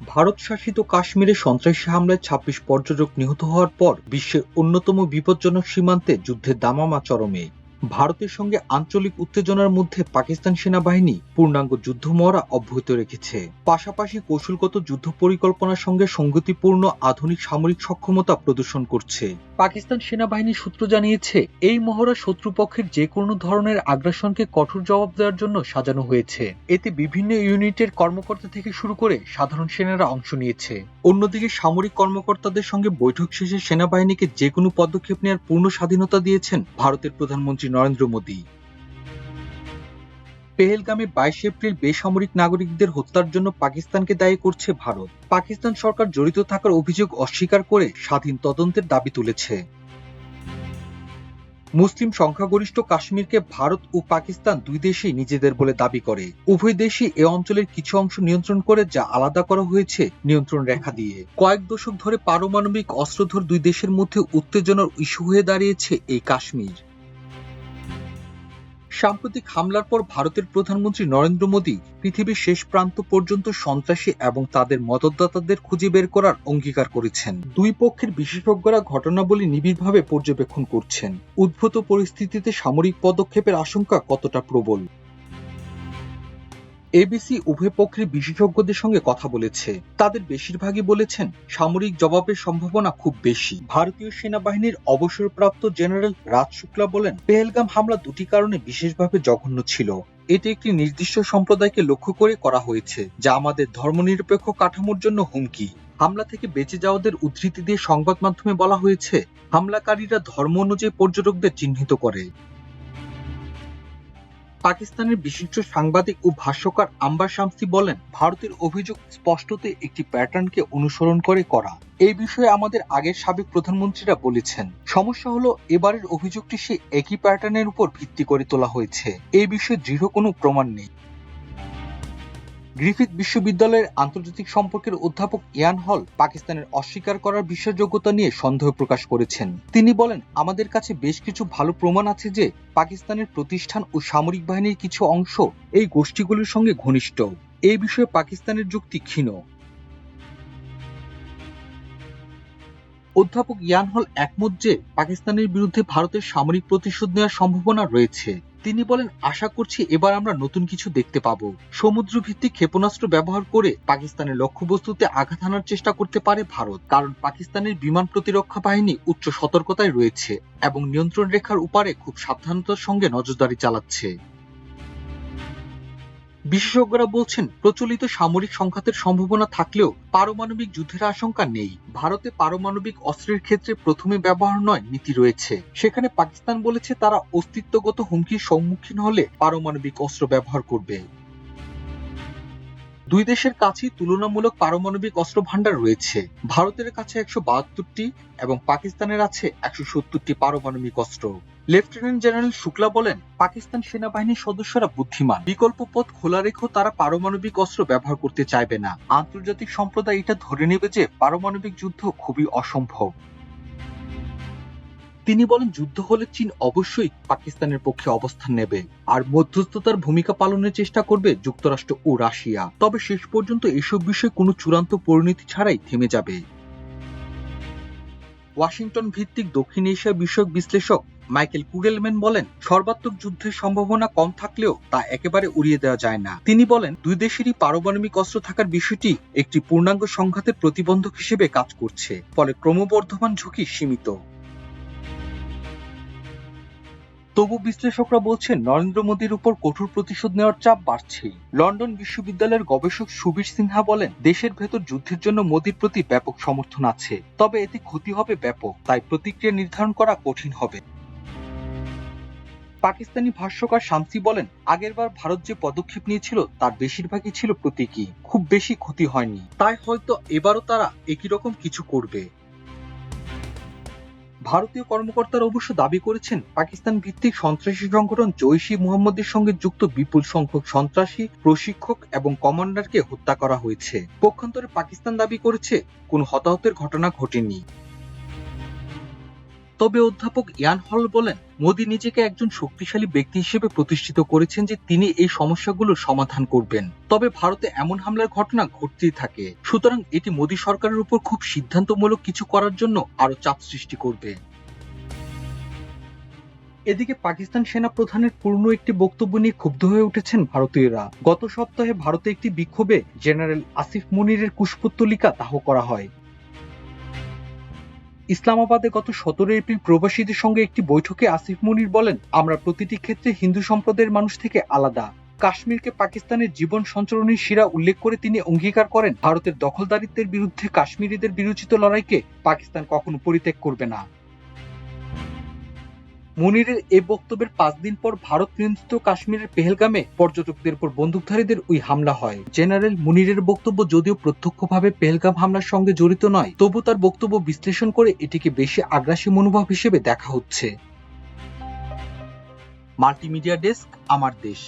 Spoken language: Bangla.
ভারত শাসিত কাশ্মীরে সন্ত্রাসী হামলায় ২৬ পর্যটক নিহত হওয়ার পর বিশ্বের অন্যতম বিপজ্জনক সীমান্তে যুদ্ধের দামামা চরমে। ভারতের সঙ্গে আঞ্চলিক উত্তেজনার মধ্যে পাকিস্তান সেনাবাহিনী পূর্ণাঙ্গ যুদ্ধ মহড়া অব্যাহত রেখেছে। পাশাপাশি কৌশলগত যুদ্ধ পরিকল্পনার সঙ্গে সঙ্গতিপূর্ণ আধুনিক সামরিক সক্ষমতা প্রদর্শন করছে। পাকিস্তান সেনাবাহিনীর সূত্র জানিয়েছে, এই মহড়া শত্রুপক্ষের যে কোনো ধরনের আগ্রাসনকে কঠোর জবাব দেওয়ার জন্য সাজানো হয়েছে। এতে বিভিন্ন ইউনিটের কর্মকর্তা থেকে শুরু করে সাধারণ সেনারা অংশ নিয়েছে। অন্যদিকে সামরিক কর্মকর্তাদের সঙ্গে বৈঠক শেষে সেনাবাহিনীকে যে কোনো পদক্ষেপ নেওয়ার পূর্ণ স্বাধীনতা দিয়েছেন ভারতের প্রধানমন্ত্রী নরেন্দ্র মোদী। পেহেলগামে ২২ এপ্রিল বেসামরিক নাগরিকদের হত্যার জন্য পাকিস্তানকে দায়ী করছে ভারত। পাকিস্তান সরকার জড়িত থাকার অভিযোগ অস্বীকার করে স্বাধীন তদন্তের দাবি তুলেছে। মুসলিম সংখ্যাগরিষ্ঠ কাশ্মীরকে ভারত ও পাকিস্তান দুই দেশই নিজেদের বলে দাবি করে। উভয় দেশই এ অঞ্চলের কিছু অংশ নিয়ন্ত্রণ করে, যা আলাদা করা হয়েছে নিয়ন্ত্রণ রেখা দিয়ে। কয়েক দশক ধরে পারমাণবিক অস্ত্রধর দুই দেশের মধ্যে উত্তেজনার ইস্যু হয়ে দাঁড়িয়েছে এই কাশ্মীর। সাম্প্রতিক হামলার পর ভারতের প্রধানমন্ত্রী নরেন্দ্র মোদী পৃথিবীর শেষ প্রান্ত পর্যন্ত সন্ত্রাসী এবং তাদের মদতদাতাদের খুঁজে বের করার অঙ্গীকার করেছেন। দুই পক্ষের বিশেষজ্ঞরা ঘটনাবলী নিবিড়ভাবে পর্যবেক্ষণ করছেন। উদ্ভূত পরিস্থিতিতে সামরিক পদক্ষেপের আশঙ্কা কতটা প্রবল। এবিসি উভয় পক্ষের বিশেষজ্ঞদের সঙ্গে কথা বলেছে। তাদের বেশিরভাগই বলেছেন সামরিক জবাবের সম্ভাবনা খুব বেশি। ভারতীয় সেনাবাহিনীর অবসরপ্রাপ্ত জেনারেল রাজ শুক্লা বলেন, পেহেলগাম হামলা দুটি কারণে বিশেষভাবে জঘন্য ছিল। এটি একটি নির্দিষ্ট সম্প্রদায়কে লক্ষ্য করে করা হয়েছে, যা আমাদের ধর্মনিরপেক্ষ কাঠামোর জন্য হুমকি। হামলা থেকে বেঁচে যাওয়াদের উদ্ধৃতি দিয়ে সংবাদ মাধ্যমে বলা হয়েছে, হামলাকারীরা ধর্ম অনুযায়ী পর্যটকদের চিহ্নিত করে। পাকিস্তানের বিশিষ্ট সাংবাদিক ও ভাষ্যকার আম্বার শামসি বলেন, ভারতের অভিযোগ স্পষ্টতই একটি প্যাটার্নকে অনুসরণ করে করা। এই বিষয়ে আমাদের আগের সাবেক প্রধানমন্ত্রীরা বলেছেন। সমস্যা হলো, এবারের অভিযোগটি সেই একই প্যাটার্নের উপর ভিত্তি করে তোলা হয়েছে। এই বিষয়ে দৃঢ় কোনো প্রমাণ নেই। গ্রিফিথ বিশ্ববিদ্যালয়ের আন্তর্জাতিক সম্পর্কের অধ্যাপক ইয়ান হল পাকিস্তানের অস্বীকার করার বিশ্বাসযোগ্যতা নিয়ে সন্দেহ প্রকাশ করেছেন। তিনি বলেন, আমাদের কাছে বেশ কিছু ভালো প্রমাণ আছে যে পাকিস্তানের প্রতিষ্ঠান ও সামরিক বাহিনীর কিছু অংশ এই গোষ্ঠীগুলির সঙ্গে ঘনিষ্ঠ। এই বিষয়ে পাকিস্তানের যুক্তি ক্ষীণ। অধ্যাপক ইয়ান হল একমত যে পাকিস্তানের বিরুদ্ধে ভারতের সামরিক প্রতিশোধ নেওয়ার সম্ভাবনা রয়েছে। তিনি বলেন, আশা করছি এবার আমরা নতুন কিছু দেখতে পাব। সমুদ্র ভিত্তিক ক্ষেপণাস্ত্র ব্যবহার করে পাকিস্তানের লক্ষ্যবস্তুতে আঘাত হানার চেষ্টা করতে পারে ভারত, কারণ পাকিস্তানের বিমান প্রতিরক্ষা বাহিনী উচ্চ সতর্কতায় রয়েছে এবং নিয়ন্ত্রণ রেখার উপারে খুব সাবধানতার সঙ্গে নজরদারি চালাচ্ছে। বিশেষজ্ঞরা বলছেন, প্রচলিত সামরিক সংঘাতের সম্ভাবনা থাকলেও পারমাণবিক যুদ্ধের আশঙ্কা নেই। ভারতে পারমাণবিক অস্ত্রের ক্ষেত্রে প্রথমে ব্যবহার নয় নীতি রয়েছে। সেখানে পাকিস্তান বলেছে তারা অস্তিত্বগত হুমকির সম্মুখীন হলে পারমাণবিক অস্ত্র ব্যবহার করবে। দুই দেশের কাছেই তুলনামূলক পারমাণবিক অস্ত্র ভান্ডার রয়েছে। ভারতের কাছে ১৭২টি এবং পাকিস্তানের আছে ১৭০টি পারমাণবিক অস্ত্র। লেফটেন্যান্ট জেনারেল শুক্লা বলেন, পাকিস্তান সেনাবাহিনীর সদস্যরা বুদ্ধিমান। বিকল্প পথ খোলা রেখেও তারা পারমাণবিক অস্ত্র ব্যবহার করতে চাইবে না। আন্তর্জাতিক সম্প্রদায় এটা ধরে নেবে যে পারমাণবিক যুদ্ধ খুবই অসম্ভব। তিনি বলেন, যুদ্ধ হলে চীন অবশ্যই পাকিস্তানের পক্ষে অবস্থান নেবে আর মধ্যস্থতার ভূমিকা পালনের চেষ্টা করবে যুক্তরাষ্ট্র ও রাশিয়া। তবে শেষ পর্যন্ত এসব বিষয়ে কোনো চূড়ান্ত পরিণতি ছাড়াই থেমে যাবে। ওয়াশিংটন ভিত্তিক দক্ষিণ এশিয়া বিষয়ক বিশ্লেষক মাইকেল কুগেলম্যান বলেন, সর্বাত্মক যুদ্ধের সম্ভাবনা কম থাকলেও তা একেবারে উড়িয়ে দেওয়া যায় না। তিনি বলেন, দুই দেশেরই পারমাণবিক অস্ত্র থাকার বিষয়টি একটি পূর্ণাঙ্গ সংঘাতের প্রতিবন্ধক হিসেবে কাজ করছে, ফলে ক্রমবর্ধমান ঝুঁকি সীমিত। তবু বিশ্লেষকরা বলছেন, নরেন্দ্র মোদীর উপর কঠোর প্রতিশোধ নেওয়ার চাপ বাড়ছে। লন্ডন বিশ্ববিদ্যালয়ের গবেষক সুবীর সিনহা বলেন, দেশের ভেতর যুদ্ধের জন্য মোদীর প্রতি ব্যাপক সমর্থন আছে, তবে এতে ক্ষতি হবে ব্যাপক, তাই প্রতিক্রিয়া নির্ধারণ করা কঠিন হবে। পাকিস্তানি ভাষ্যকার শামসি বলেন, আগেরবার ভারত যে পদক্ষেপ নিয়েছিল তার বেশিরভাগই ছিল প্রতীকী, খুব বেশি ক্ষতি হয়নি। তাই হয়তো এবারও তারা একই রকম কিছু করবে। ভারতীয় কর্মকর্তারা অবশ্য দাবি করেছেন, পাকিস্তান ভিত্তিক সন্ত্রাসী সংগঠন জৈশ-ই মুহাম্মদের সঙ্গে যুক্ত বিপুল সংখ্যক সন্ত্রাসী, প্রশিক্ষক এবং কমান্ডারকে হত্যা করা হয়েছে। পক্ষান্তরে পাকিস্তান দাবি করেছে কোনো হতাহতের ঘটনা ঘটেনি। তবে অধ্যাপক ইয়ান হল বলেন, মোদি নিজেকে একজন শক্তিশালী ব্যক্তি হিসেবে প্রতিষ্ঠিত করেছেন যে তিনি এই সমস্যাগুলোর সমাধান করবেন। তবে ভারতে এমন হামলার ঘটনা ঘটতেই থাকে, সুতরাং এটি মোদি সরকারের উপর খুব সিদ্ধান্তমূলক কিছু করার জন্য আরো চাপ সৃষ্টি করবে। এদিকে পাকিস্তান সেনা প্রধানের পূর্ণ একটি বক্তব্য নিয়ে ক্ষুব্ধ হয়ে উঠেছেন ভারতীয়রা। গত সপ্তাহে ভারতে একটি বিক্ষোভে জেনারেল আসিফ মুনিরের কুশপুত্তলিকা দাহ করা হয়। ইসলামাবাদে গত 17 এপ্রিল প্রবাসীদের সঙ্গে একটি বৈঠকে আসিফ মুনির বলেন, আমরা প্রতিটি ক্ষেত্রে হিন্দু সম্প্রদায়ের মানুষ থেকে আলাদা। কাশ্মীরকে পাকিস্তানের জীবন সঞ্চরণের শিরা উল্লেখ করে তিনি অঙ্গীকার করেন, ভারতের দখলদারিত্বের বিরুদ্ধে কাশ্মীরিদের বিরোচিত লড়াইকে পাকিস্তান কখনো পরিত্যাগ করবে না। মুনিরের এই বক্তব্যের 5 দিন পর ভারত নিয়ন্ত্রিত কাশ্মীরের পেহেলগামে পর্যটকদের উপর বন্দুকধারীদের ওই হামলা হয়। জেনারেল মুনিরের বক্তব্য যদিও প্রত্যক্ষভাবে পেহেলগাম হামলার সঙ্গে জড়িত নয়, তবু তার বক্তব্য বিশ্লেষণ করে এটিকে বেশি আগ্রাসী মনোভাব হিসেবে দেখা হচ্ছে। মাল্টিমিডিয়া ডেস্ক, আমার দেশ।